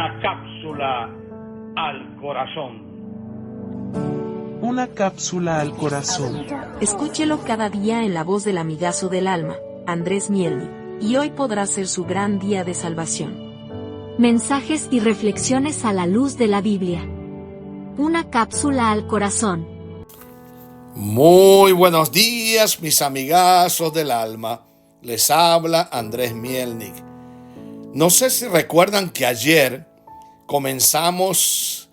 Una cápsula al corazón. Una cápsula al corazón. Escúchelo cada día en la voz del amigazo del alma, Andrés Mielnik, y hoy podrá ser su gran día de salvación. Mensajes y reflexiones a la luz de la Biblia. Una cápsula al corazón. Muy buenos días, mis amigazos del alma. Les habla Andrés Mielnik. No sé si recuerdan que ayer comenzamos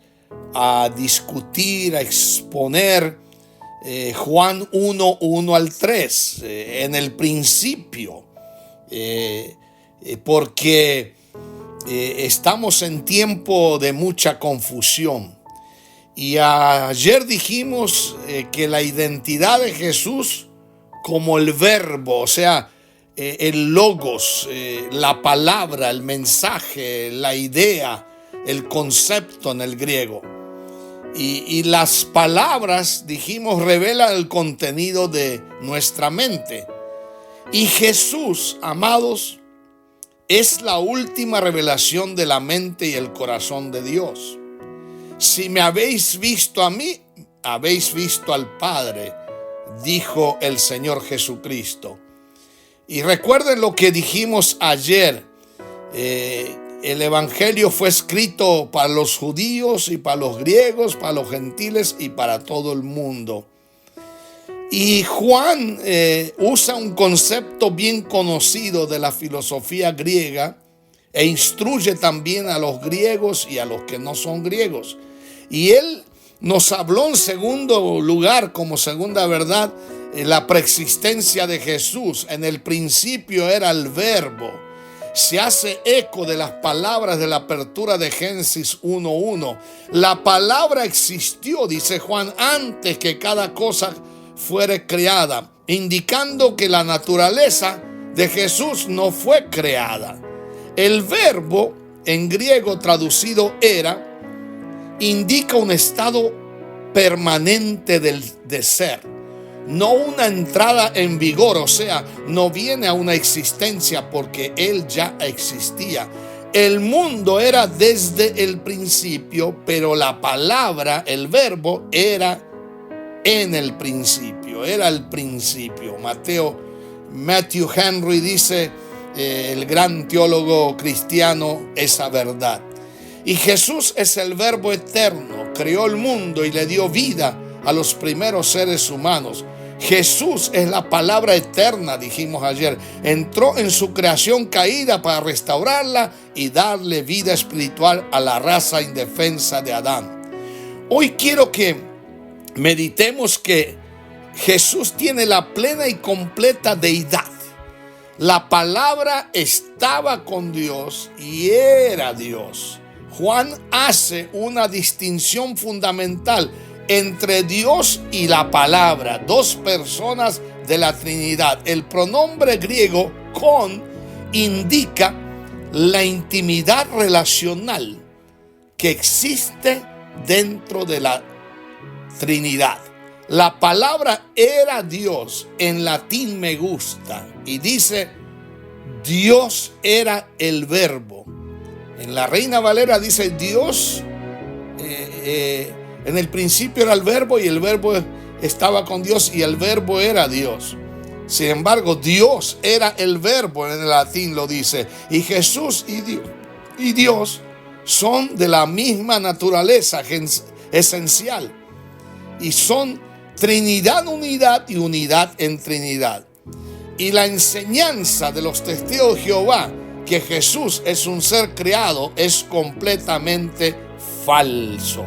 a discutir, a exponer Juan 1, 1 al 3, en el principio, porque estamos en tiempo de mucha confusión. Y ayer dijimos que la identidad de Jesús como el verbo, o sea, el logos, la palabra, el mensaje, la idea, el concepto en el griego. Y las palabras, dijimos, revelan el contenido de nuestra mente. Y Jesús, amados, es la última revelación de la mente y el corazón de Dios. Si me habéis visto a mí, habéis visto al Padre, dijo el Señor Jesucristo. Y recuerden lo que dijimos ayer. El evangelio fue escrito para los judíos y para los griegos, para los gentiles y para todo el mundo. Y Juan usa un concepto bien conocido de la filosofía griega e instruye también a los griegos y a los que no son griegos. Y él nos habló en segundo lugar, como segunda verdad, la preexistencia de Jesús. En el principio era el verbo. Se hace eco de las palabras de la apertura de Génesis 1:1. La palabra existió, dice Juan, antes que cada cosa fuera creada, indicando que la naturaleza de Jesús no fue creada. El verbo, en griego traducido era, indica un estado permanente de ser, no una entrada en vigor, o sea, no viene a una existencia porque él ya existía. El mundo era desde el principio, pero la palabra, el verbo, era en el principio, era el principio. Matthew Henry dice, el gran teólogo cristiano, esa verdad. Y Jesús es el verbo eterno, creó el mundo y le dio vida a los primeros seres humanos. Jesús es la palabra eterna, dijimos ayer. Entró en su creación caída para restaurarla y darle vida espiritual a la raza indefensa de Adán. Hoy quiero que meditemos que Jesús tiene la plena y completa deidad. La palabra estaba con Dios y era Dios. Juan hace una distinción fundamental entre Dios y la palabra, dos personas de la Trinidad. El pronombre griego con indica la intimidad relacional que existe dentro de la Trinidad. La palabra era Dios, en latín me gusta, y dice Dios era el verbo. En la Reina Valera dice Dios, en el principio era el verbo y el verbo estaba con Dios y el verbo era Dios. Sin embargo, Dios era el verbo, en el latín lo dice. Y Jesús y Dios son de la misma naturaleza esencial. Y son Trinidad, unidad y unidad en Trinidad. Y la enseñanza de los testigos de Jehová, que Jesús es un ser creado, es completamente falso.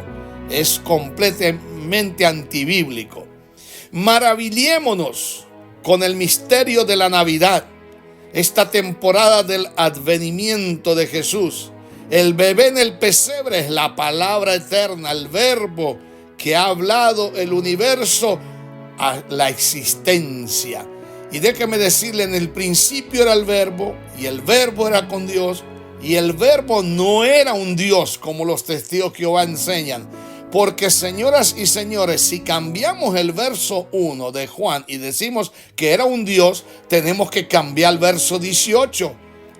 Es completamente antibíblico. Maravillémonos con el misterio de la Navidad, esta temporada del advenimiento de Jesús. El bebé en el pesebre es la palabra eterna, el verbo que ha hablado el universo a la existencia. Y déjeme decirle, en el principio era el verbo y el verbo era con Dios y el verbo no era un Dios como los testigos de Jehová enseñan. Porque, señoras y señores, si cambiamos el verso 1 de Juan y decimos que era un Dios, tenemos que cambiar el verso 18.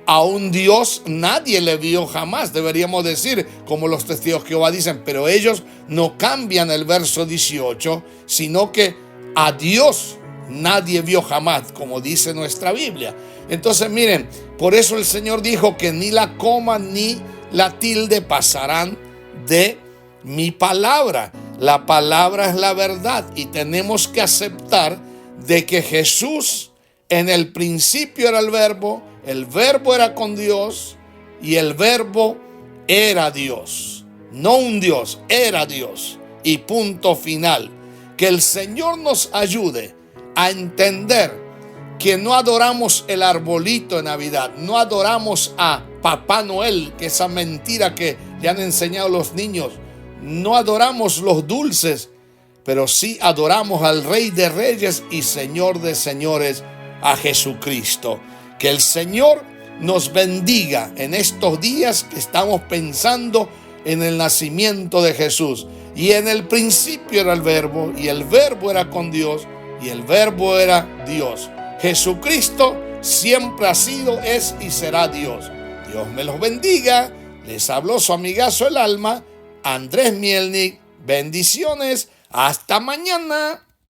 A un Dios nadie le vio jamás, deberíamos decir, como los testigos de Jehová dicen, pero ellos no cambian el verso 18, sino que a Dios nadie vio jamás, como dice nuestra Biblia. Entonces miren, por eso el Señor dijo que ni la coma ni la tilde pasarán de mi palabra. La palabra es la verdad y tenemos que aceptar de que Jesús en el principio era el verbo era con Dios y el verbo era Dios. No un Dios, era Dios. Y punto final. Que el Señor nos ayude a entender que no adoramos el arbolito de Navidad, no adoramos a Papá Noel, que esa mentira que le han enseñado los niños, no adoramos los dulces, pero sí adoramos al Rey de Reyes y Señor de Señores, a Jesucristo. Que el Señor nos bendiga en estos días que estamos pensando en el nacimiento de Jesús. Y en el principio era el verbo, y el verbo era con Dios, y el verbo era Dios. Jesucristo siempre ha sido, es y será Dios. Dios me los bendiga. Les habló su amigazo el alma, Andrés Mielnik. Bendiciones. Hasta mañana.